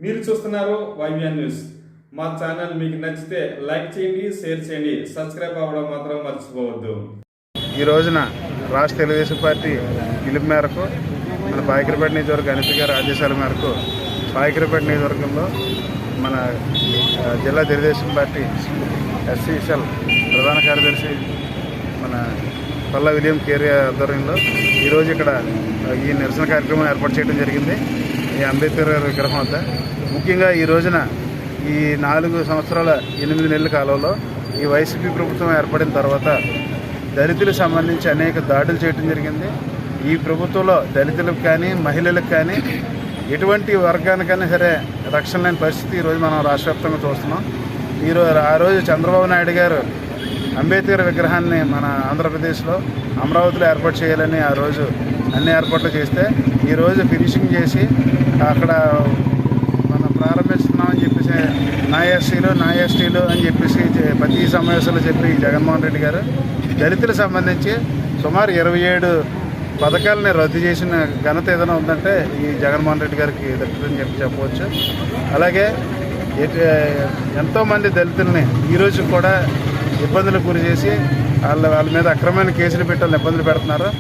మీరు చూస్తున్నారు YVN news. మా ఛానల్ మీకు నచ్చితే లైక్ చేయండి, షేర్ చేయండి, సబ్స్క్రైబ్ అవ్వడం మాత్రం మర్చిపోవద్దు. ఈ రోజున రాష్ట్ర తెలుగుదేశం పార్టీ పిలుపు మేరకు మన పాయకరపేట నియోజకవర్గ గణపతి గారి ఆదేశాల మేరకు పాయకరపేట నియోజకవర్గంలో మన జిల్లా తెలుగుదేశం పార్టీ ఎస్సీసీఎల్ ప్రధాన కార్యదర్శి మన పల్లా విలియం కేరీ ఆధ్వర్యంలో ఈరోజు ఇక్కడ ఈ నిరసన కార్యక్రమం ఏర్పాటు చేయడం జరిగింది. ఈ అంబేద్కర్ గారి విగ్రహం వద్ద ముఖ్యంగా ఈ రోజున ఈ 4 సంవత్సరాల 8 నెలల కాలంలో ఈ వైసీపీ ప్రభుత్వం ఏర్పడిన తర్వాత దళితులకు సంబంధించి అనేక దాడులు చేయడం జరిగింది. ఈ ప్రభుత్వంలో దళితులకు కానీ మహిళలకు కానీ ఎటువంటి వర్గానికైనా సరే రక్షణ లేని పరిస్థితి ఈరోజు మనం రాష్ట్ర వ్యాప్తంగా చూస్తున్నాం. ఆ రోజు చంద్రబాబు నాయుడు గారు అంబేద్కర్ విగ్రహాన్ని మన ఆంధ్రప్రదేశ్లో అమరావతిలో ఏర్పాటు చేయాలని ఆ రోజు అన్ని ఏర్పాట్లు చేస్తే ఈరోజు ఫినిషింగ్ చేసి అక్కడ మనం ప్రారంభిస్తున్నామని చెప్పేసి నా ఎస్టీలు అని చెప్పేసి ప్రతి సమావేశంలో చెప్పి జగన్మోహన్ రెడ్డి గారు దళితులకు సంబంధించి సుమారు 27 పథకాలని రద్దు చేసిన ఘనత ఏదైనా ఉందంటే ఈ జగన్మోహన్ రెడ్డి గారికి దక్కుతుందని చెప్పవచ్చు. అలాగే ఎంతోమంది దళితుల్ని ఈరోజు కూడా ఇబ్బందులకు గురి చేసి వాళ్ళ మీద అక్రమమైన కేసులు పెట్టాలని ఇబ్బందులు పెడుతున్నారు.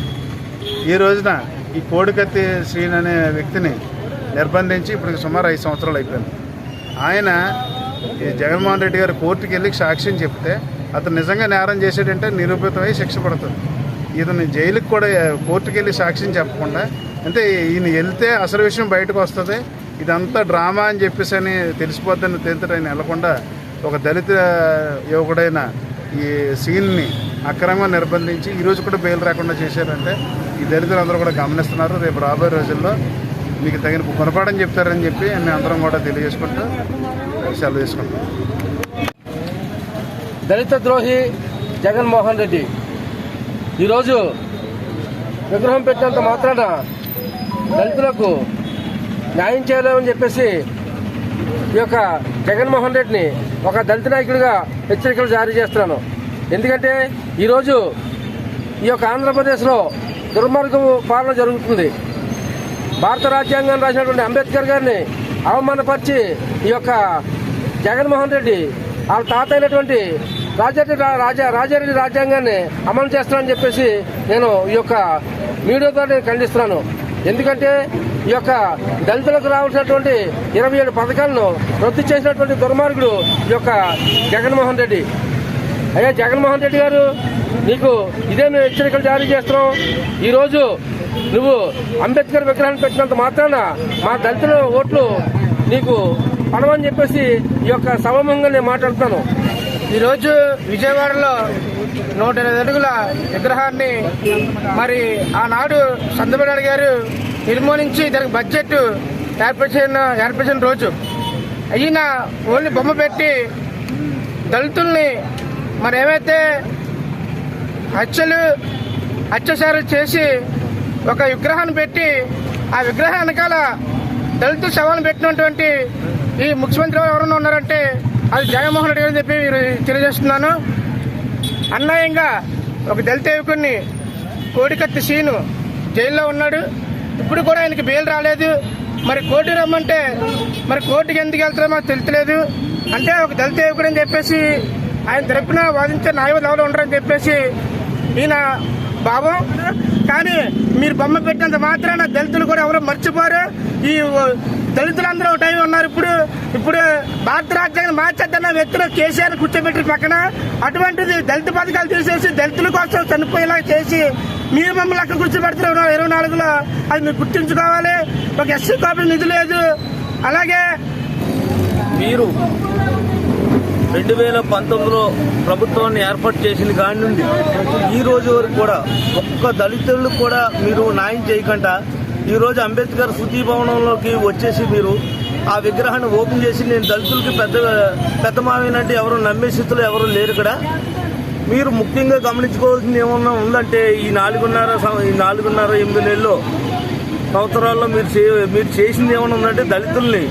ఈ రోజున ఈ కోడికత్తి శ్రీని అనే వ్యక్తిని నిర్బంధించి ఇప్పుడు సుమారు 5 సంవత్సరాలు అయిపోయింది. ఆయన ఈ జగన్మోహన్ రెడ్డి గారు కోర్టుకి వెళ్ళి సాక్ష్యం చెప్తే అతను నిజంగా నేరం చేసాడంటే నిరూపితమై శిక్ష పడుతుంది. ఇతను జైలుకి కూడా కోర్టుకి వెళ్ళి సాక్ష్యం చెప్పకుండా అంటే ఈయన వెళ్తే అసలు విషయం బయటకు వస్తుంది, ఇదంతా డ్రామా అని చెప్పేసి అని తెలిసిపోద్దని తెలియదు. ఆయన వెళ్లకుండా ఒక దళిత యువకుడైన ఈ సీన్ని అక్రమంగా నిర్బంధించి ఈరోజు కూడా బెయిల్ రాకుండా చేశారంటే ఈ దళితులందరూ కూడా గమనిస్తున్నారు. రేపు రాబోయే రోజుల్లో మీకు తగిన గుణపాఠం చెప్తారని చెప్పి మేము అందరం కూడా తెలియజేసుకుంటూ సెలవు తీసుకుంటాం. దళిత ద్రోహి జగన్మోహన్ రెడ్డి ఈరోజు విగ్రహం పెట్టినంత మాత్రాన దళితులకు న్యాయం చేయలేమని చెప్పేసి ఈ యొక్క జగన్మోహన్ రెడ్డిని ఒక దళిత నాయకుడిగా హెచ్చరికలు జారీ చేస్తున్నాను. ఎందుకంటే ఈరోజు ఈ యొక్క ఆంధ్రప్రదేశ్లో దుర్మార్గం పాలన జరుగుతుంది. భారత రాజ్యాంగాన్ని రాసినటువంటి అంబేద్కర్ గారిని అవమానపరిచి ఈ యొక్క జగన్మోహన్ రెడ్డి వాళ్ళ తాత అయినటువంటి రాజారెడ్డి రాజ్యాంగాన్ని అమలు చేస్తానని చెప్పేసి నేను ఈ యొక్క మీడియా ద్వారా ఖండిస్తున్నాను. ఎందుకంటే ఈ యొక్క దళితులకు రావాల్సినటువంటి 27 పథకాలను రద్దు చేసినటువంటి దుర్మార్గుడు ఈ యొక్క జగన్మోహన్ రెడ్డి. అయ్యా జగన్మోహన్ రెడ్డి గారు, నీకు ఇదే మేము హెచ్చరికలు జారీ చేస్తున్నాం. ఈరోజు నువ్వు అంబేద్కర్ విగ్రహాన్ని పెట్టినంత మాత్రాన మా దళితుల ఓట్లు నీకు పడవని చెప్పేసి ఈ యొక్క సభాముఖంగా నేను మాట్లాడుతాను. ఈరోజు విజయవాడలో 120 అడుగుల విగ్రహాన్ని మరి ఆనాడు చంద్రబాబు గారు నిర్మూలించి దానికి బడ్జెట్ ఏర్పరిచిన రోజు అయిన ఓన్లీ బొమ్మ పెట్టి దళితుల్ని మరి ఏమైతే అత్యాచారాలు చేసి ఒక విగ్రహాన్ని పెట్టి ఆ విగ్రహం వెనకాల దళిత శవాలను పెట్టినటువంటి ఈ ముఖ్యమంత్రి ఎవరైనా ఉన్నారంటే అది జగన్మోహన్ రెడ్డి అని చెప్పి తెలియజేస్తున్నాను. అన్యాయంగా ఒక దళిత యువకుడిని కోడికత్తి సీను జైల్లో ఉన్నాడు. ఇప్పుడు కూడా ఆయనకి బెయిల్ రాలేదు. మరి కోర్టు రమ్మంటే మరి కోర్టుకి ఎందుకు వెళ్తారో మాకు తెలియలేదు. అంటే ఒక దళిత యువకుడు అని చెప్పేసి ఆయన తరపున వాదించే న్యాయవాదులు ఎవరు ఉండరని చెప్పేసి ఈయన భావం. కానీ మీరు బొమ్మ పెట్టినంత మాత్రాన దళితులు కూడా ఎవరో మర్చిపోరు. ఈ దళితులందరూ ఒక టైం ఉన్నారు. ఇప్పుడు భారత రాజ్యాంగం మార్చేద్దన్న వ్యక్తిలో కేసీఆర్ కూర్చోబెట్టిన పక్కన అటువంటిది దళిత పథకాలు తీసేసి దళితుల కోసం చనిపోయేలా చేసి మీరు మమ్మల్ని అక్కడ కూర్చోబెడుతున్నారు 24లో. అది మీరు గుర్తుంచుకోవాలి. ఒక ఎస్సీ కాపీ నిధి లేదు. అలాగే మీరు 2019లో ప్రభుత్వాన్ని ఏర్పాటు చేసిన కాడి నుండి ఈ రోజు వరకు కూడా ఒక్క దళితులకు కూడా మీరు న్యాయం చేయకుండా ఈరోజు అంబేద్కర్ శృతి భవనంలోకి వచ్చేసి మీరు ఆ విగ్రహాన్ని ఓపెన్ చేసి నేను దళితులకి పెద్ద మావినంటే ఎవరు నమ్మే స్థితిలో ఎవరు లేరు ఇక్కడ. మీరు ముఖ్యంగా గమనించుకోవాల్సింది ఏమన్నా ఉందంటే ఈ 4.5-8 నెలల్లో సంవత్సరాల్లో మీరు చేసింది ఏమన్నా ఉందంటే దళితుల్ని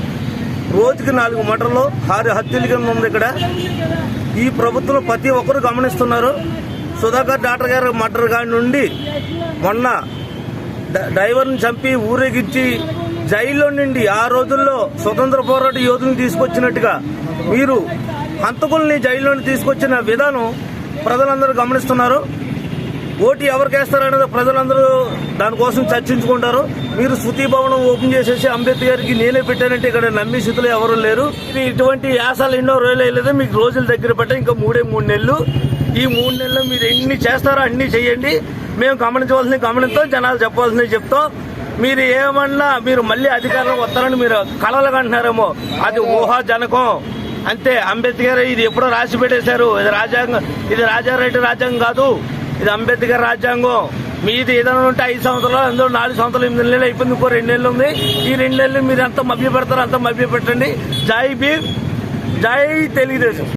రోజుకి 4 మటర్లు 6 హత్యల కింద ఉంది ఇక్కడ. ఈ ప్రభుత్వం ప్రతి ఒక్కరు గమనిస్తున్నారు. సుధాకర్ డాక్టర్ గారి మర్డర్ కాడి నుండి మొన్న డ్రైవర్ని చంపి ఊరేగించి జైల్లో నుండి ఆ రోజుల్లో స్వతంత్ర పోరాట యోధులను తీసుకొచ్చినట్టుగా మీరు హంతకుల్ని జైల్లోని తీసుకొచ్చిన విధానం ప్రజలందరూ గమనిస్తున్నారు. ఓటు ఎవరికేస్తారనేది ప్రజలందరూ దానికోసం చర్చించుకుంటారు. మీరు శృతి భవనం ఓపెన్ చేసేసి అంబేద్కర్కి నేనే పెట్టానంటే ఇక్కడ నమ్మే స్థితిలో ఎవరు లేరు. ఇది ఇటువంటి యాసాలు ఎన్నో రోజులు వేయలేదు, మీకు రోజులు దగ్గర పెట్ట ఇంకా 3 నెలలు. ఈ 3 నెలల్లో మీరు ఎన్ని చేస్తారో అన్ని చేయండి. మేము గమనించవలసినవి గమనిస్తాం, జనాలు చెప్పవలసినవి చెప్తాం. మీరు ఏమన్నా మీరు మళ్ళీ అధికారంలో వస్తారని మీరు కలలు కంటున్నారేమో, అది ఊహాజనకం అంతే. అంబేద్కర్ ఇది ఎప్పుడో రాసి పెట్టేశారు. ఇది రాజ్యాంగం, ఇది రాజారెడ్డి రాజ్యాంగం కాదు, ఇది అంబేద్కర్ రాజ్యాంగం. మీది ఏదైనా ఉంటే 5 సంవత్సరాలు, అందులో 4 సంవత్సరాలు 8 నెలలు అయిపోయింది, ఇంకో 2 నెలలు ఉంది. ఈ 2 నెలలు మీరు ఎంత మభ్య పెడతారో అంత మభ్య పెట్టండి. జై భీమ్, జై తెలుగుదేశం.